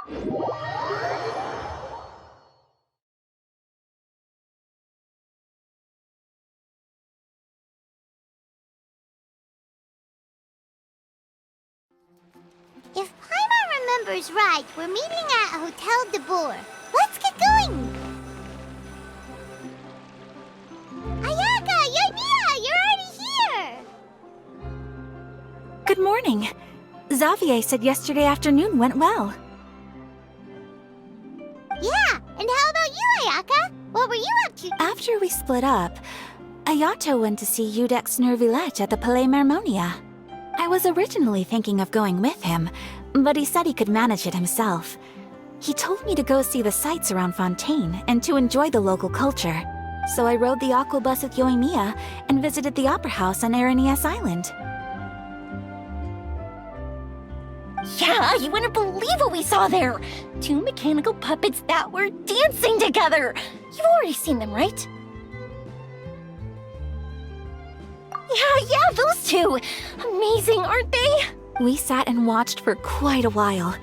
If Paimon remembers right, we're meeting at Hotel de Boer. Let's get going! Ayaka! Yoimiya! You're already here! Good morning. Xavier said yesterday afternoon went well. Yeah, and how about you, Ayaka? What were you up to? After we split up, Ayato went to see Udex Nervillette at the Palais Mermonia. I was originally thinking of going with him, but he said he could manage it himself. He told me to go see the sights around Fontaine and to enjoy the local culture. So I rode the aquabus with Yoimiya and visited the Opera House on Aranias Island. Yeah, you wouldn't believe what we saw there! 2 mechanical puppets that were dancing together! You've already seen them, right? Yeah, those two! Amazing, aren't they? We sat and watched for quite a while.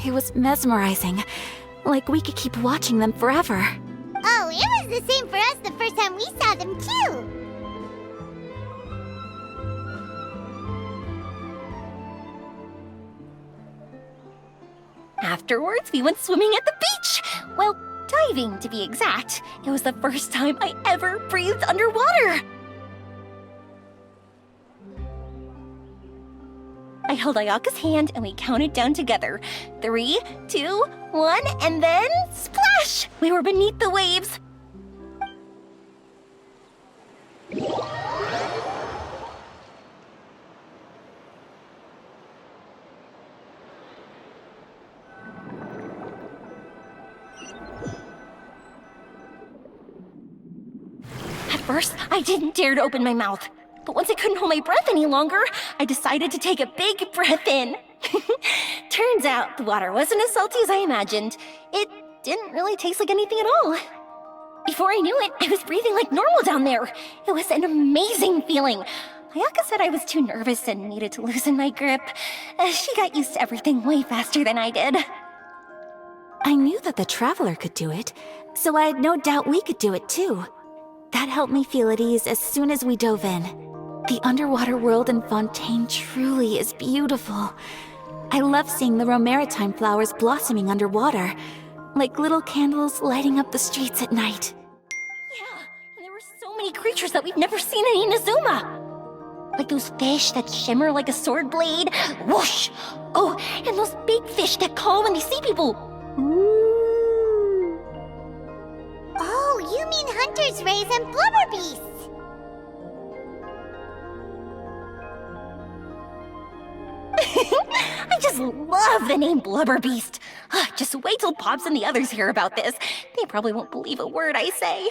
It was mesmerizing. Like we could keep watching them forever. Oh, it was the same for us the first time we saw them, too! Afterwards, we went swimming at the beach! Well, diving, to be exact. It was the first time I ever breathed underwater! I held Ayaka's hand and we counted down together. 3, 2, 1, and then splash! We were beneath the waves. At first, I didn't dare to open my mouth. But once I couldn't hold my breath any longer, I decided to take a big breath in. Turns out the water wasn't as salty as I imagined. It didn't really taste like anything at all. Before I knew it, I was breathing like normal down there. It was an amazing feeling. Ayaka said I was too nervous and needed to loosen my grip. She got used to everything way faster than I did. I knew that the Traveler could do it, so I had no doubt we could do it too. That helped me feel at ease as soon as we dove in. The underwater world in Fontaine truly is beautiful. I love seeing the Romaritime flowers blossoming underwater, like little candles lighting up the streets at night. Yeah, and there were so many creatures that we've never seen in Inazuma. Like those fish that shimmer like a sword blade. Whoosh! Oh, and those big fish that call when they see people. Ooh. Oh, you mean Hunter's Rays and Blubber Beasts! I just love the name Blubber Beast. Just wait till Pops and the others hear about this. They probably won't believe a word I say.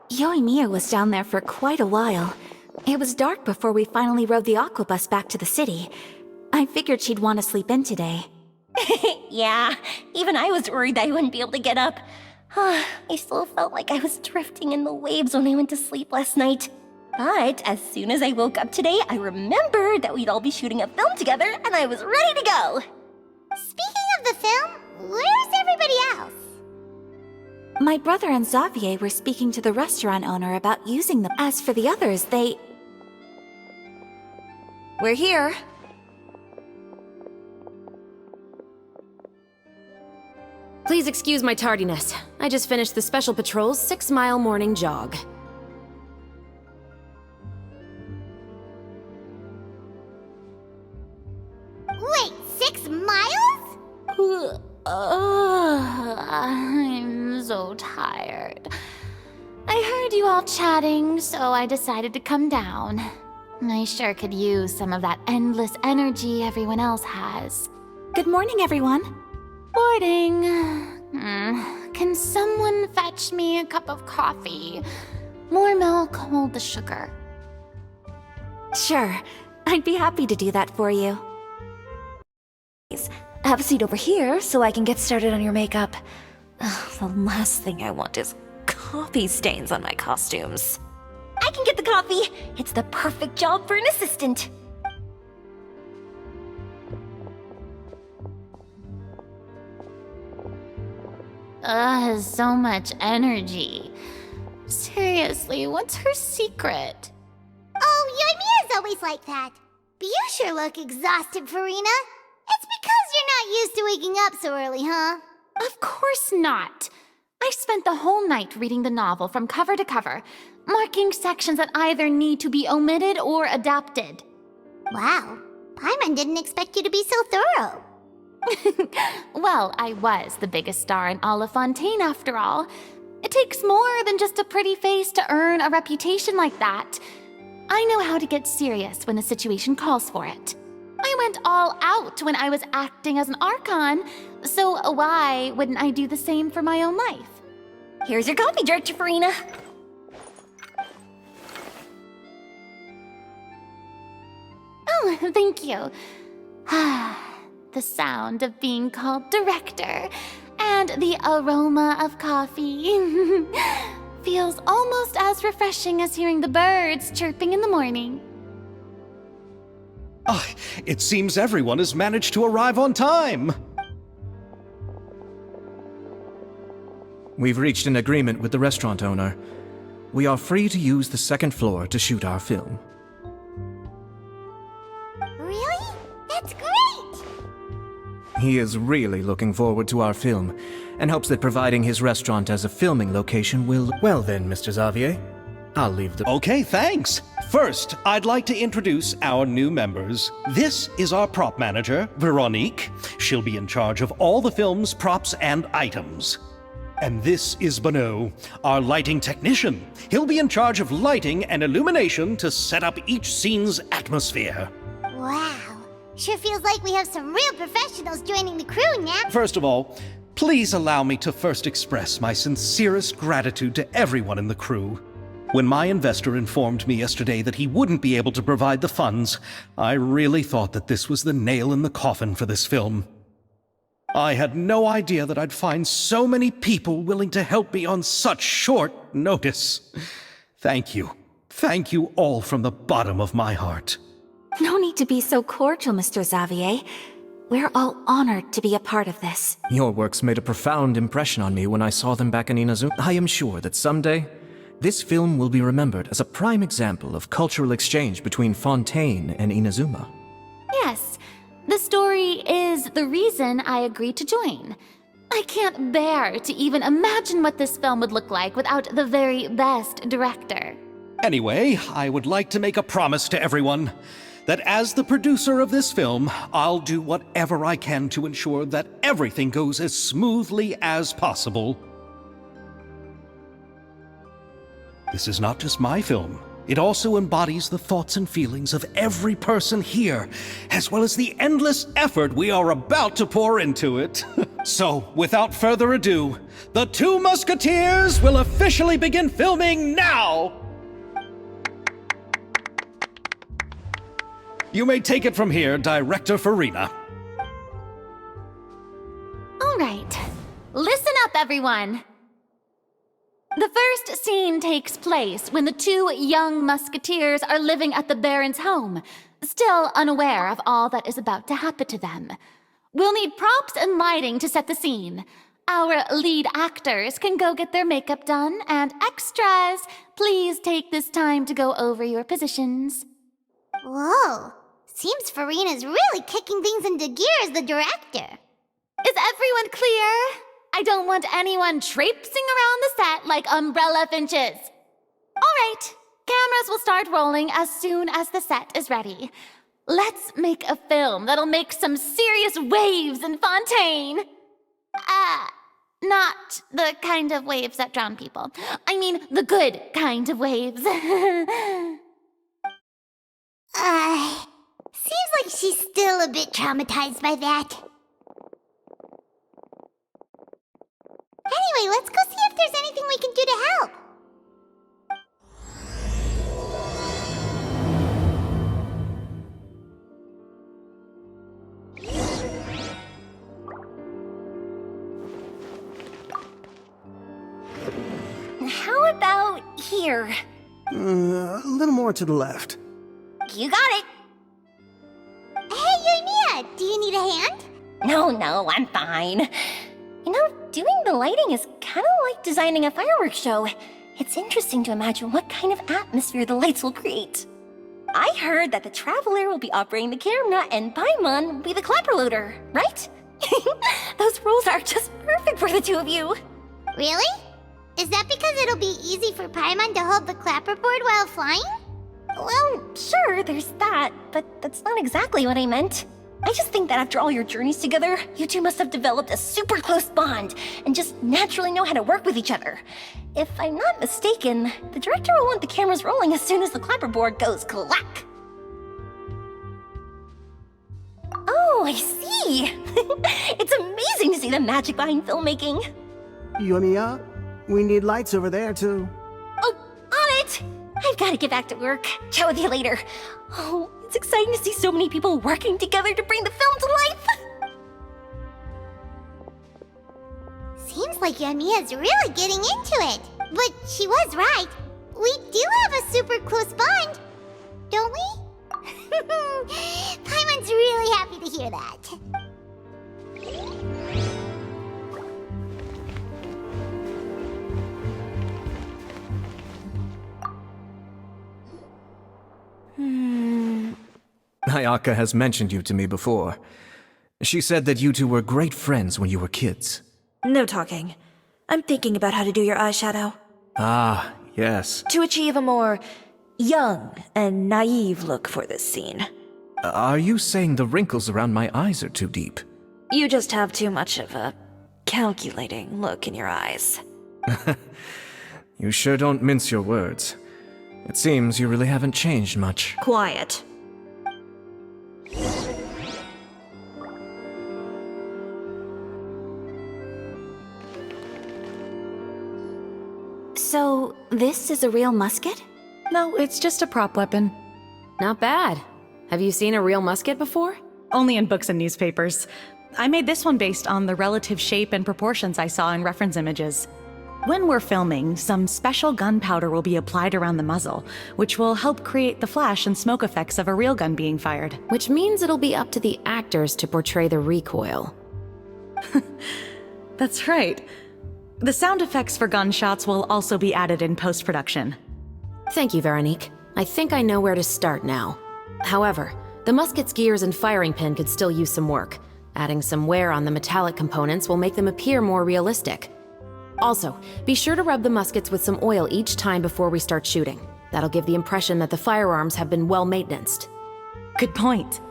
Yoimiya was down there for quite a while. It was dark before we finally rode the aquabus back to the city. I figured she'd want to sleep in today. Yeah, even I was worried that I wouldn't be able to get up. I still felt like I was drifting in the waves when I went to sleep last night. But as soon as I woke up today, I remembered that we'd all be shooting a film together, and I was ready to go. Speaking of the film, where's everybody else? My brother and Xavier were speaking to the restaurant owner about using them. As for the others, We're here. Please excuse my tardiness. I just finished the Special Patrol's 6-mile morning jog. Wait, 6 miles? I'm so tired. I heard you all chatting, so I decided to come down. I sure could use some of that endless energy everyone else has. Good morning, everyone. Morning. Can someone fetch me a cup of coffee? More milk, hold the sugar. Sure, I'd be happy to do that for you. Have a seat over here so I can get started on your makeup. Ugh, the last thing I want is coffee stains on my costumes. I can get the coffee. It's the perfect job for an assistant. Ugh, so much energy. Seriously, what's her secret? Oh, Yoimiya's always like that. But you sure look exhausted, Farina. It's because you're not used to waking up so early, huh? Of course not. I spent the whole night reading the novel from cover to cover, marking sections that either need to be omitted or adapted. Wow. Paimon didn't expect you to be so thorough. Well, I was the biggest star in Olive Fontaine after all. It takes more than just a pretty face to earn a reputation like that. I know how to get serious when the situation calls for it. I went all out when I was acting as an Archon, so why wouldn't I do the same for my own life? Here's your coffee, Director Farina. Oh, thank you. The sound of being called director and the aroma of coffee feels almost as refreshing as hearing the birds chirping in the morning. Ah, it seems everyone has managed to arrive on time. We've reached an agreement with the restaurant owner. We are free to use the second floor to shoot our film. Really? That's great! He is really looking forward to our film, and hopes that providing his restaurant as a filming location will... Well then, Mr. Xavier, I'll leave the... Okay, thanks. First, I'd like to introduce our new members. This is our prop manager, Veronique. She'll be in charge of all the film's props and items. And this is Bonneau, our lighting technician. He'll be in charge of lighting and illumination to set up each scene's atmosphere. Wow. Sure feels like we have some real professionals joining the crew now. First of all, please allow me to first express my sincerest gratitude to everyone in the crew. When my investor informed me yesterday that he wouldn't be able to provide the funds, I really thought that this was the nail in the coffin for this film. I had no idea that I'd find so many people willing to help me on such short notice. Thank you. Thank you all from the bottom of my heart. No need to be so cordial, Mr. Xavier. We're all honored to be a part of this. Your works made a profound impression on me when I saw them back in Inazuma. I am sure that someday, this film will be remembered as a prime example of cultural exchange between Fontaine and Inazuma. Yes, the story is the reason I agreed to join. I can't bear to even imagine what this film would look like without the very best director. Anyway, I would like to make a promise to everyone that as the producer of this film, I'll do whatever I can to ensure that everything goes as smoothly as possible. This is not just my film. It also embodies the thoughts and feelings of every person here, as well as the endless effort we are about to pour into it. So, without further ado, The Two Musketeers will officially begin filming now! You may take it from here, Director Farina. All right, listen up, everyone. The first scene takes place when the two young musketeers are living at the Baron's home, still unaware of all that is about to happen to them. We'll need props and lighting to set the scene. Our lead actors can go get their makeup done, and extras, please take this time to go over your positions. Whoa. Seems Farina's really kicking things into gear as the director. Is everyone clear? I don't want anyone traipsing around the set like umbrella finches. All right, cameras will start rolling as soon as the set is ready. Let's make a film that'll make some serious waves in Fontaine. Not the kind of waves that drown people. I mean, the good kind of waves. Seems like she's still a bit traumatized by that. Anyway, let's go see if there's anything we can do to help. here. A little more to the left. You got it. Hey, Yoimiya, do you need a hand? No, I'm fine. You know, doing the lighting is kind of like designing a fireworks show. It's interesting to imagine what kind of atmosphere the lights will create. I heard that the Traveler will be operating the camera and Paimon will be the clapper loader, right? Those roles are just perfect for the two of you. Really? Is that because it'll be easy for Paimon to hold the clapperboard while flying? Well, sure, there's that, but that's not exactly what I meant. I just think that after all your journeys together, you two must have developed a super close bond and just naturally know how to work with each other. If I'm not mistaken, the director will want the cameras rolling as soon as the clapperboard goes clack. Oh, I see! It's amazing to see the magic behind filmmaking. Yoimiya, we need lights over there, too. Oh, on it! I've got to get back to work. Chat with you later. Oh, it's exciting to see so many people working together to bring the film to life. Seems like Yoimiya's really getting into it. But she was right. We do have a super close bond, don't we? Paimon's really happy to hear that. Ayaka has mentioned you to me before. She said that you two were great friends when you were kids. No talking. I'm thinking about how to do your eyeshadow. Ah, yes. To achieve a more young and naive look for this scene. Are you saying the wrinkles around my eyes are too deep? You just have too much of a calculating look in your eyes. You sure don't mince your words. It seems you really haven't changed much. Quiet. So, this is a real musket? No, it's just a prop weapon. Not bad. Have you seen a real musket before? Only in books and newspapers. I made this one based on the relative shape and proportions I saw in reference images. When we're filming, some special gunpowder will be applied around the muzzle, which will help create the flash and smoke effects of a real gun being fired. Which means it'll be up to the actors to portray the recoil. That's right. The sound effects for gunshots will also be added in post-production. Thank you, Veronique. I think I know where to start now. However, the musket's gears and firing pin could still use some work. Adding some wear on the metallic components will make them appear more realistic. Also, be sure to rub the muskets with some oil each time before we start shooting. That'll give the impression that the firearms have been well maintained. Good point.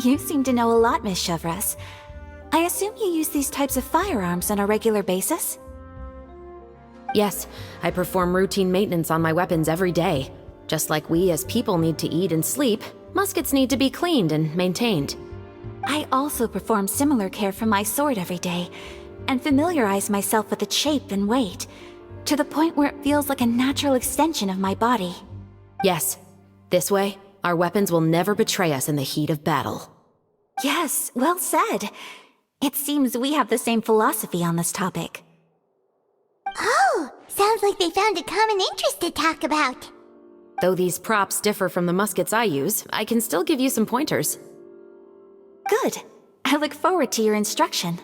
You seem to know a lot, Miss Chevres. I assume you use these types of firearms on a regular basis? Yes, I perform routine maintenance on my weapons every day. Just like we as people need to eat and sleep, muskets need to be cleaned and maintained. I also perform similar care for my sword every day, and familiarize myself with its shape and weight, to the point where it feels like a natural extension of my body. Yes, this way, our weapons will never betray us in the heat of battle. Yes, well said. It seems we have the same philosophy on this topic. Oh, sounds like they found a common interest to talk about. Though these props differ from the muskets I use, I can still give you some pointers. Good. I look forward to your instruction.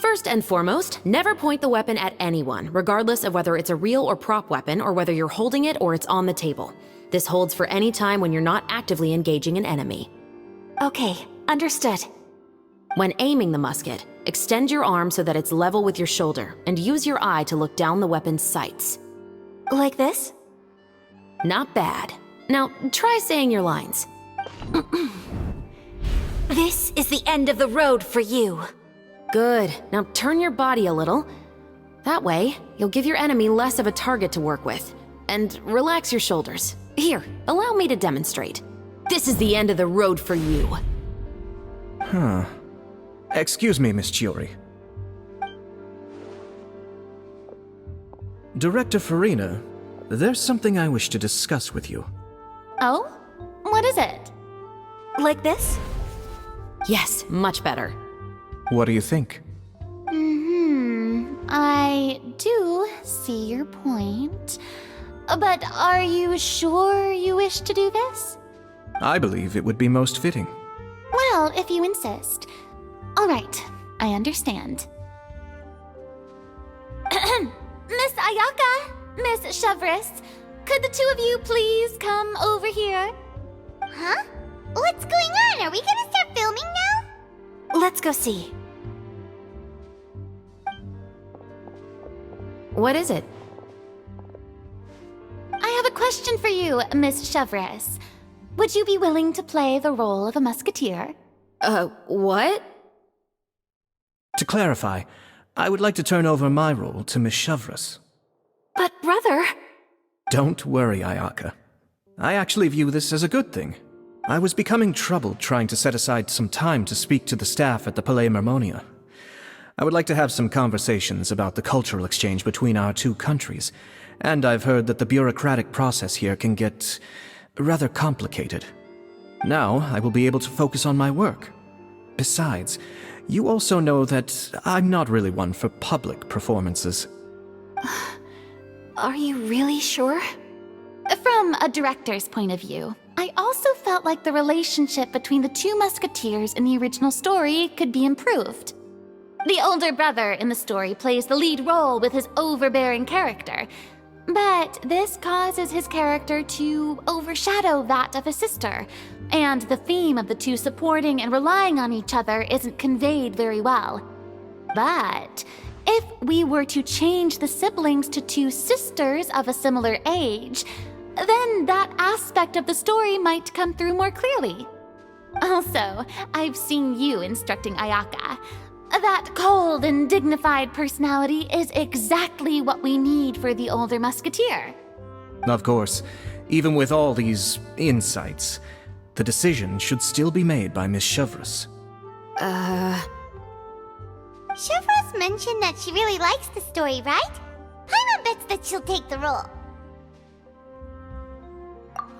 First and foremost, never point the weapon at anyone, regardless of whether it's a real or prop weapon or whether you're holding it or it's on the table. This holds for any time when you're not actively engaging an enemy. Okay, understood. When aiming the musket, extend your arm so that it's level with your shoulder and use your eye to look down the weapon's sights. Like this? Not bad. Now, try saying your lines. This is the end of the road for you. Good. Now turn your body a little. That way, you'll give your enemy less of a target to work with. And relax your shoulders. Here, allow me to demonstrate. This is the end of the road for you. Huh. Excuse me, Miss Chiori. Director Farina, there's something I wish to discuss with you. Oh? What is it? Like this? Yes, much better. What do you think? I do see your point. But are you sure you wish to do this? I believe it would be most fitting. Well, if you insist. All right, I understand. Miss Ayaka, Miss Chevris, could the two of you please come over here? Huh? What's going on? Are we gonna start filming now? Let's go see. What is it? I have a question for you, Miss Chevris. Would you be willing to play the role of a musketeer? What? To clarify, I would like to turn over my role to Miss Chevris. But brother... Don't worry, Ayaka. I actually view this as a good thing. I was becoming troubled trying to set aside some time to speak to the staff at the Palais Mermonia. I would like to have some conversations about the cultural exchange between our two countries, and I've heard that the bureaucratic process here can get rather complicated. Now, I will be able to focus on my work. Besides, you also know that I'm not really one for public performances. Are you really sure? From a director's point of view, I also felt like the relationship between the two musketeers in the original story could be improved. The older brother in the story plays the lead role with his overbearing character, but this causes his character to overshadow that of his sister, and the theme of the two supporting and relying on each other isn't conveyed very well. But if we were to change the siblings to two sisters of a similar age, then that aspect of the story might come through more clearly. Also, I've seen you instructing Ayaka. That cold and dignified personality is exactly what we need for the older musketeer. Of course, even with all these insights, the decision should still be made by Miss Chevris. Chevros mentioned that she really likes the story, right? Paimon bets that she'll take the role.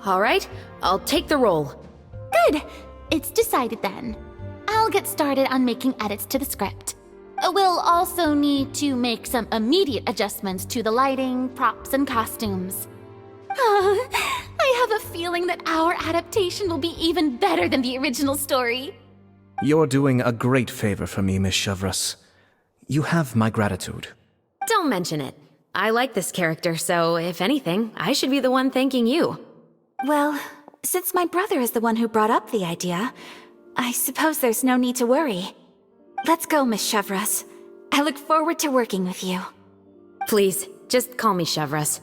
All right, I'll take the role. Good. It's decided then. I'll get started on making edits to the script. We'll also need to make some immediate adjustments to the lighting, props, and costumes. I have a feeling that our adaptation will be even better than the original story. You're doing a great favor for me, Miss Chevris. You have my gratitude. Don't mention it. I like this character, so if anything, I should be the one thanking you. Well, since my brother is the one who brought up the idea, I suppose there's no need to worry. Let's go, Miss Chevris. I look forward to working with you. Please, just call me Chevris.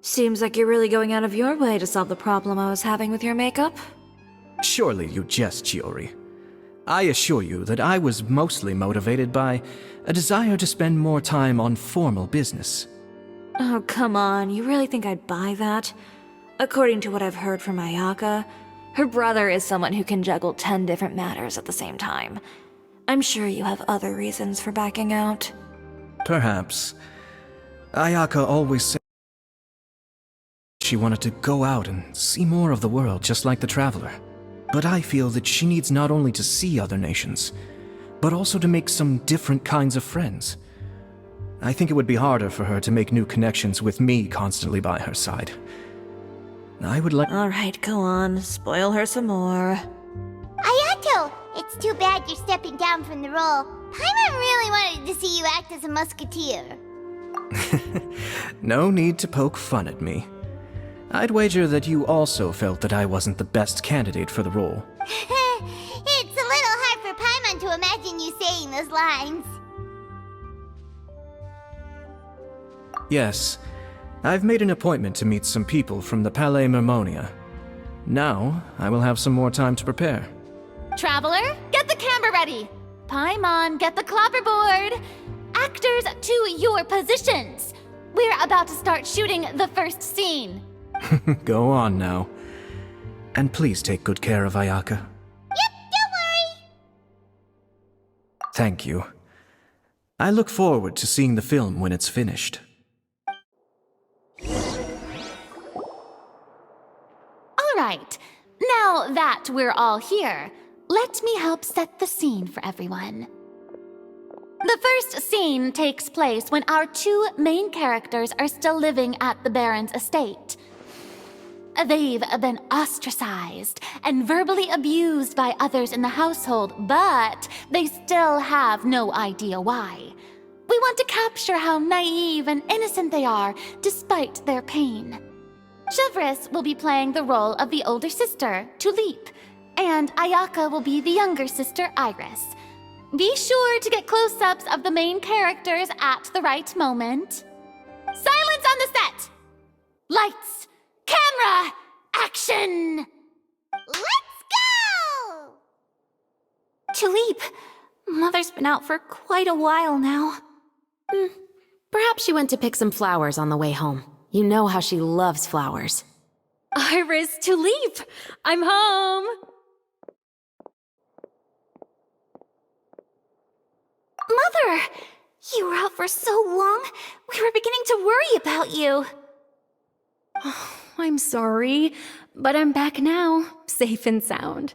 Seems like you're really going out of your way to solve the problem I was having with your makeup. Surely you jest, Chiori. I assure you that I was mostly motivated by a desire to spend more time on formal business. Oh, come on. You really think I'd buy that? According to what I've heard from Ayaka, her brother is someone who can juggle 10 different matters at the same time. I'm sure you have other reasons for backing out. Perhaps. Ayaka always said she wanted to go out and see more of the world just like the Traveler. But I feel that she needs not only to see other nations, but also to make some different kinds of friends. I think it would be harder for her to make new connections with me constantly by her side. I would like— Alright, go on. Spoil her some more. Ayato! It's too bad you're stepping down from the role. Paimon really wanted to see you act as a musketeer. No need to poke fun at me. I'd wager that you also felt that I wasn't the best candidate for the role. It's a little hard for Paimon to imagine you saying those lines. Yes, I've made an appointment to meet some people from the Palais Mermonia. Now, I will have some more time to prepare. Traveler, get the camera ready. Paimon, get the clapperboard. Actors, to your positions. We're about to start shooting the first scene. Go on now. And please take good care of Ayaka. Yep, don't worry. Thank you. I look forward to seeing the film when it's finished. All right. Now that we're all here, let me help set the scene for everyone. The first scene takes place when our two main characters are still living at the Baron's estate. They've been ostracized and verbally abused by others in the household, but they still have no idea why. We want to capture how naive and innocent they are despite their pain. Chevres will be playing the role of the older sister, Tulip, and Ayaka will be the younger sister, Iris. Be sure to get close-ups of the main characters at the right moment. Silence on the set! Lights! Camera! Action! Let's go! Tulip, Mother's been out for quite a while now. Perhaps she went to pick some flowers on the way home. You know how she loves flowers. Iris, Tulip! I'm home! Mother! You were out for so long, we were beginning to worry about you. I'm sorry, but I'm back now, safe and sound.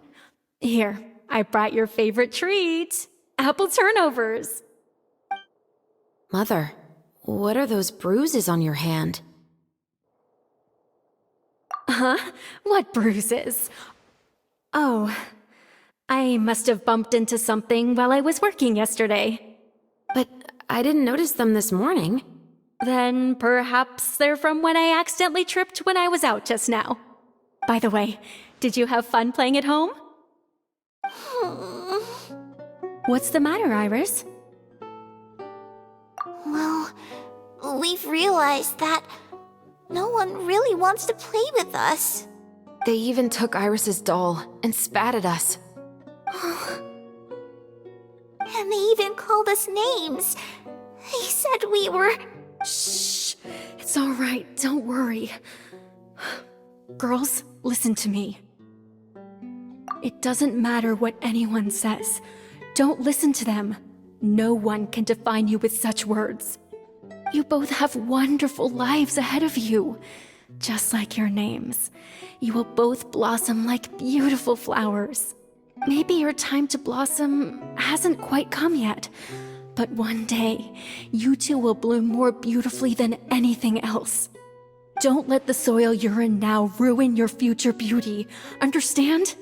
Here, I brought your favorite treat, apple turnovers. Mother, what are those bruises on your hand? Huh? What bruises? Oh, I must have bumped into something while I was working yesterday. But I didn't notice them this morning. Then perhaps they're from when I accidentally tripped when I was out just now. By the way, did you have fun playing at home? What's the matter, Iris? Well, we've realized that no one really wants to play with us. They even took Iris's doll and spat at us. And they even called us names. They said we were... Shh! It's all right, don't worry. Girls, listen to me. It doesn't matter what anyone says. Don't listen to them. No one can define you with such words. You both have wonderful lives ahead of you. Just like your names. You will both blossom like beautiful flowers. Maybe your time to blossom hasn't quite come yet, but one day, you two will bloom more beautifully than anything else. Don't let the soil you're in now ruin your future beauty. Understand?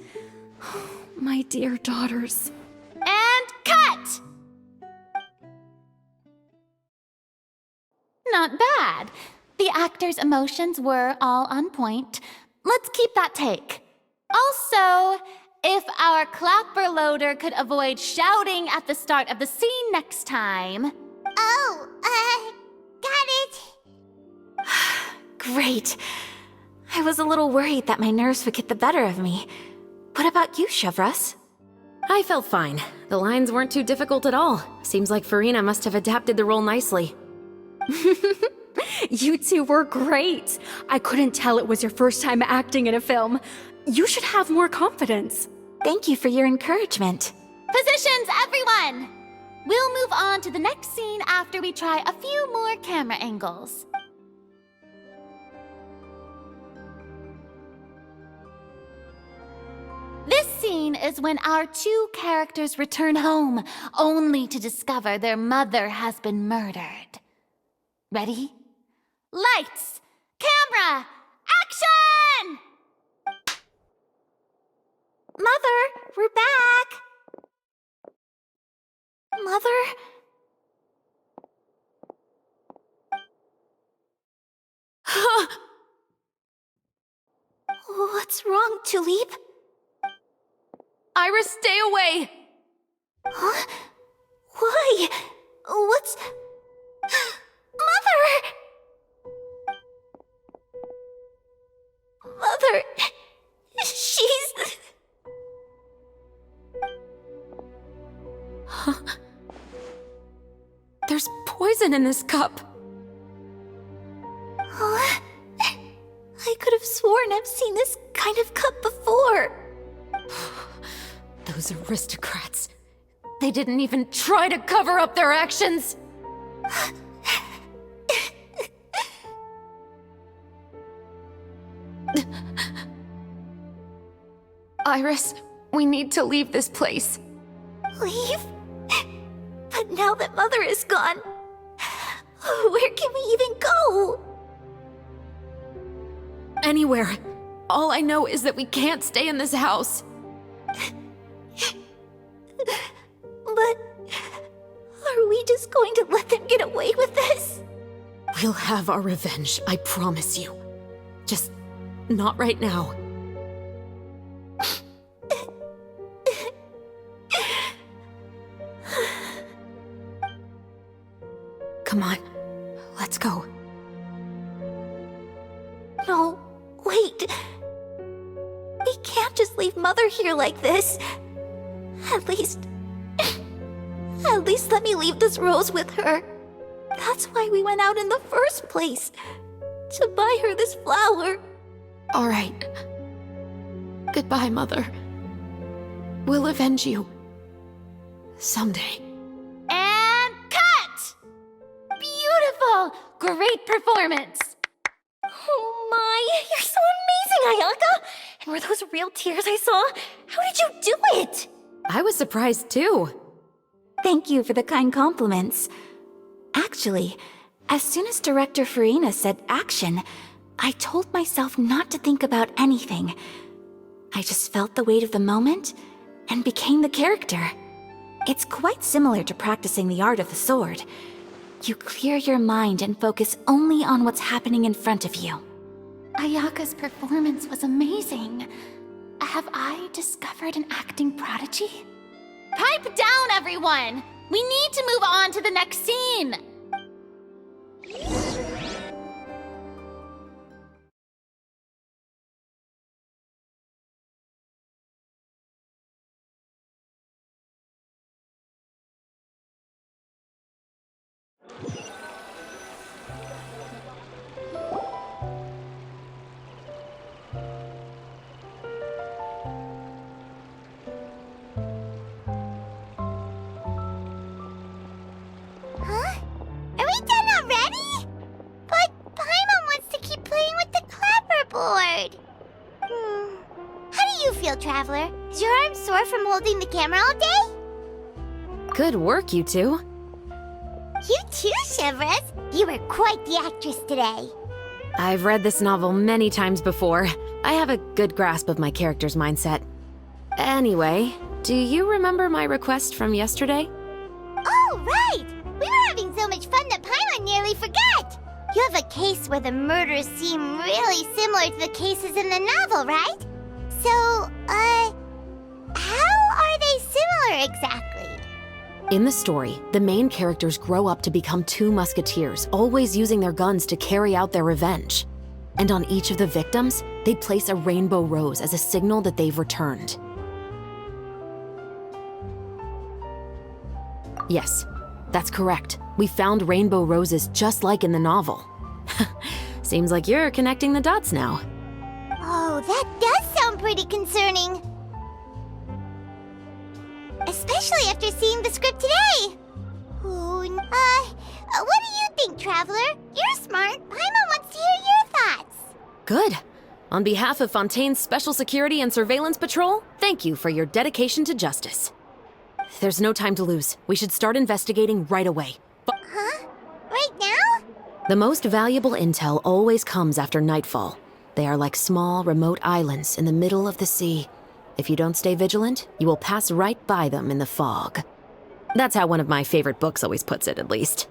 My dear daughters. And cut! Not bad. The actors' emotions were all on point. Let's keep that take. Also, if our clapper loader could avoid shouting at the start of the scene next time. Oh, got it. Great. I was a little worried that my nerves would get the better of me. What about you, Chevres? I felt fine. The lines weren't too difficult at all. Seems like Farina must have adapted the role nicely. You two were great. I couldn't tell it was your first time acting in a film. You should have more confidence. Thank you for your encouragement. Positions, everyone! We'll move on to the next scene after we try a few more camera angles. This scene is when our two characters return home, only to discover their mother has been murdered. Ready? Lights! Camera! Action! Mother, we're back! Mother? What's wrong, Tulip? Iris, stay away! Huh? Why? What's... Mother! Mother... She's... There's poison in this cup. Huh? I could have sworn I've seen this kind of cup before. Those aristocrats. They didn't even try to cover up their actions. Iris, We need to leave this place. Leave? But now that Mother is gone, where can we even go? Anywhere. All I know is that we can't stay in this house. But are we just going to let them get away with this? We'll have our revenge, I promise you. Just not right now. Come on, let's go. No, wait. We can't just leave Mother here like this. At least let me leave this rose with her. That's why we went out in the first place. To buy her this flower. All right. Goodbye, Mother. We'll avenge you. Someday. And cut! Beautiful! Great performance! Oh my, you're so amazing, Ayaka! And were those real tears I saw? How did you do it? I was surprised too. Thank you for the kind compliments. Actually, as soon as Director Farina said action, I told myself not to think about anything. I just felt the weight of the moment and became the character. It's quite similar to practicing the art of the sword. You clear your mind and focus only on what's happening in front of you. Ayaka's performance was amazing. Have I discovered an acting prodigy? Pipe down, everyone! We need to move on to the next scene! Huh? Are we done already? But Paimon wants to keep playing with the clapperboard. How do you feel, Traveler? Is your arm sore from holding the camera all day? Good work, you two. You too, Shivers. You were quite the actress today. I've read this novel many times before. I have a good grasp of my character's mindset. Anyway, do you remember my request from yesterday? Oh, right! We were having so much fun that Paimon nearly forgot! You have a case where the murders seem really similar to the cases in the novel, right? So, how are they similar exactly? In the story, the main characters grow up to become two musketeers, always using their guns to carry out their revenge. And on each of the victims, they place a rainbow rose as a signal that they've returned. Yes, that's correct. We found rainbow roses just like in the novel. Seems like you're connecting the dots now. Oh, that does sound pretty concerning. Especially after seeing the script today. What do you think, Traveler? You're smart. Paimon wants to hear your thoughts. Good. On behalf of Fontaine's Special Security and Surveillance Patrol, thank you for your dedication to justice. There's no time to lose. We should start investigating right away. Huh? Right now? The most valuable intel always comes after nightfall. They are like small, remote islands in the middle of the sea. If you don't stay vigilant, you will pass right by them in the fog. That's how one of my favorite books always puts it, at least.